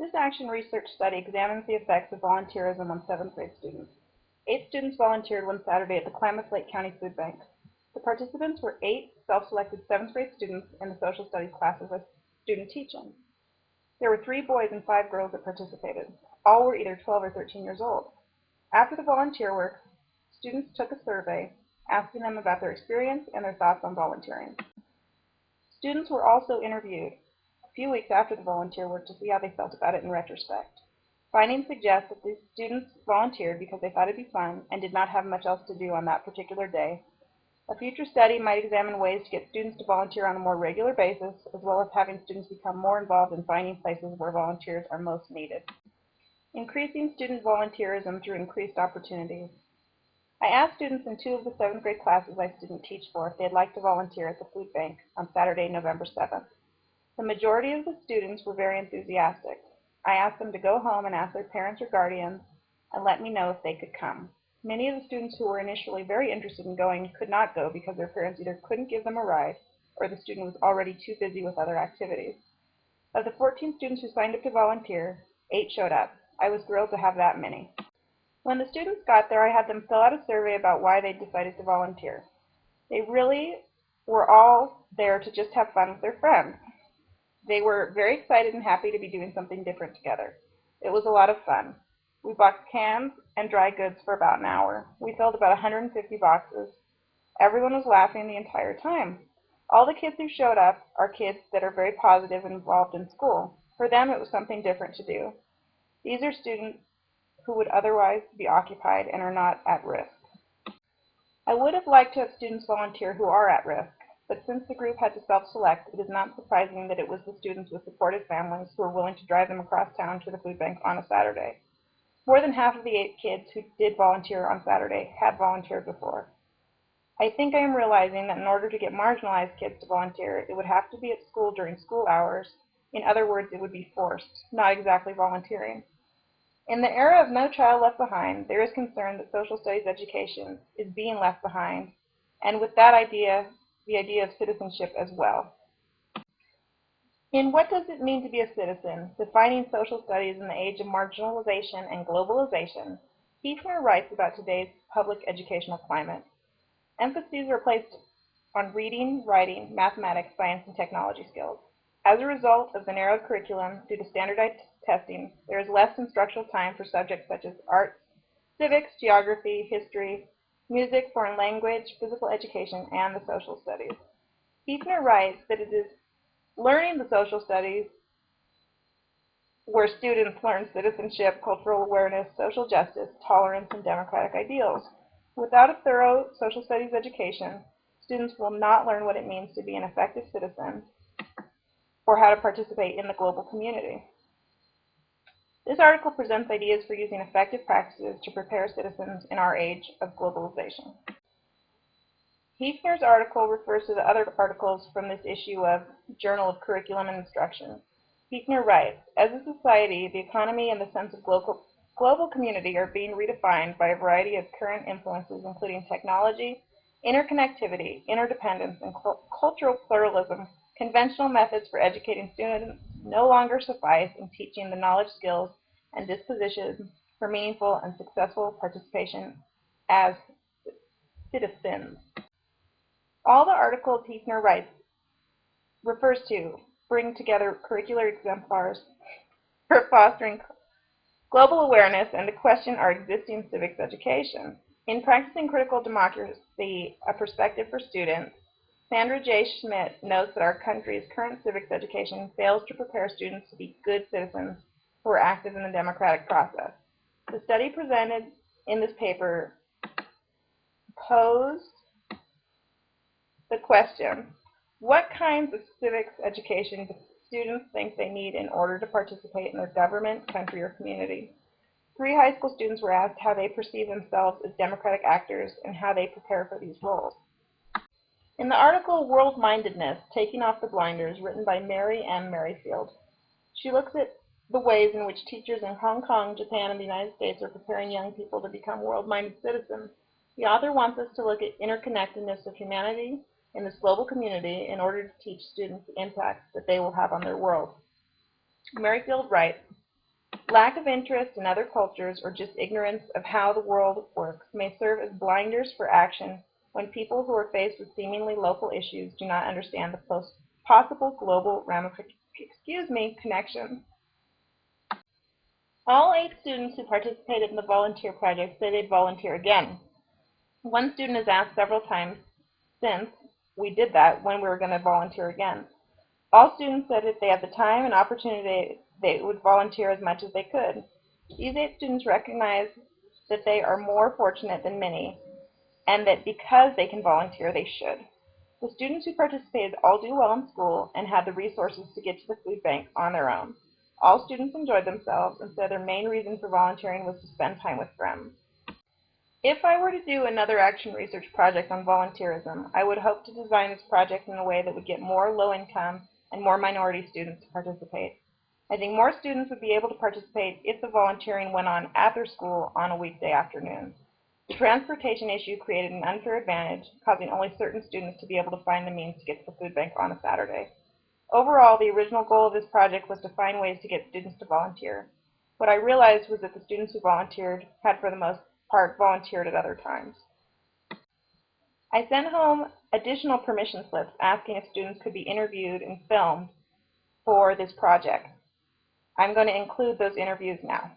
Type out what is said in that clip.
This action research study examines the effects of volunteerism on 7th grade students. 8 students volunteered one Saturday at the Klamath Lake County Food Bank. The participants were 8 self-selected 7th grade students in the social studies classes with student teaching. There were 3 boys and 5 girls that participated. All were either 12 or 13 years old. After the volunteer work, students took a survey asking them about their experience and their thoughts on volunteering. Students were also interviewed a few weeks after the volunteer work to see how they felt about it in retrospect. Findings suggest that these students volunteered because they thought it'd be fun and did not have much else to do on that particular day. A future study might examine ways to get students to volunteer on a more regular basis, as well as having students become more involved in finding places where volunteers are most needed. Increasing student volunteerism through increased opportunities. I asked students in 2 of the 7th grade classes I student teach for if they'd like to volunteer at the food bank on Saturday, November 7th. The majority of the students were very enthusiastic. I asked them to go home and ask their parents or guardians and let me know if they could come. Many of the students who were initially very interested in going could not go because their parents either couldn't give them a ride or the student was already too busy with other activities. Of the 14 students who signed up to volunteer, 8 showed up. I was thrilled to have that many. When the students got there, I had them fill out a survey about why they decided to volunteer. They really were all there to just have fun with their friends. They were very excited and happy to be doing something different together. It was a lot of fun. We boxed cans and dry goods for about an hour. We filled about 150 boxes. Everyone was laughing the entire time. All the kids who showed up are kids that are very positive and involved in school. For them, it was something different to do. These are students who would otherwise be occupied and are not at risk. I would have liked to have students volunteer who are at risk, but since the group had to self-select, it is not surprising that it was the students with supportive families who were willing to drive them across town to the food bank on a Saturday. More than half of the 8 kids who did volunteer on Saturday had volunteered before. I think I am realizing that in order to get marginalized kids to volunteer, it would have to be at school during school hours. In other words, it would be forced, not exactly volunteering. In the era of No Child Left Behind, there is concern that social studies education is being left behind, and with that idea, the idea of citizenship as well. In What Does It Mean to Be a Citizen? Defining Social Studies in the Age of Marginalization and Globalization, Hefner writes about today's public educational climate. Emphases are placed on reading, writing, mathematics, science, and technology skills. As a result of the narrowed curriculum due to standardized testing, there is less instructional time for subjects such as arts, civics, geography, history, music, foreign language, physical education, and the social studies. Hefner writes that it is learning the social studies where students learn citizenship, cultural awareness, social justice, tolerance, and democratic ideals. Without a thorough social studies education, students will not learn what it means to be an effective citizen or how to participate in the global community. This article presents ideas for using effective practices to prepare citizens in our age of globalization. Hefner's article refers to the other articles from this issue of Journal of Curriculum and Instruction. Hefner writes, as a society, the economy and the sense of global community are being redefined by a variety of current influences, including technology, interconnectivity, interdependence, and cultural pluralism. Conventional methods for educating students no longer suffice in teaching the knowledge, skills, and dispositions for meaningful and successful participation as citizens. All the articles Hefner writes refers to bring together curricular exemplars for fostering global awareness and to question our existing civics education. In Practicing Critical Democracy, A Perspective for Students, Sandra J. Schmidt notes that our country's current civics education fails to prepare students to be good citizens who are active in the democratic process. The study presented in this paper posed the question, what kinds of civics education do students think they need in order to participate in their government, country, or community? 3 high school students were asked how they perceive themselves as democratic actors and how they prepare for these roles. In the article World-Mindedness, Taking Off the Blinders, written by Mary M. Merrifield, she looks at the ways in which teachers in Hong Kong, Japan, and the United States are preparing young people to become world-minded citizens. The author wants us to look at interconnectedness of humanity in this global community in order to teach students the impact that they will have on their world. Merrifield writes, Lack of interest in other cultures or just ignorance of how the world works may serve as blinders for action when people who are faced with seemingly local issues do not understand the possible global connections. All 8 students who participated in the volunteer project said they'd volunteer again. One student has asked several times since we did that when we were going to volunteer again. All students said if they had the time and opportunity, they would volunteer as much as they could. These 8 students recognize that they are more fortunate than many, and that because they can volunteer, they should. The students who participated all do well in school and had the resources to get to the food bank on their own. All students enjoyed themselves and said their main reason for volunteering was to spend time with friends. If I were to do another action research project on volunteerism, I would hope to design this project in a way that would get more low-income and more minority students to participate. I think more students would be able to participate if the volunteering went on at their school on a weekday afternoon. The transportation issue created an unfair advantage, causing only certain students to be able to find the means to get to the food bank on a Saturday. Overall, the original goal of this project was to find ways to get students to volunteer. What I realized was that the students who volunteered had, for the most part, volunteered at other times. I sent home additional permission slips asking if students could be interviewed and filmed for this project. I'm going to include those interviews now.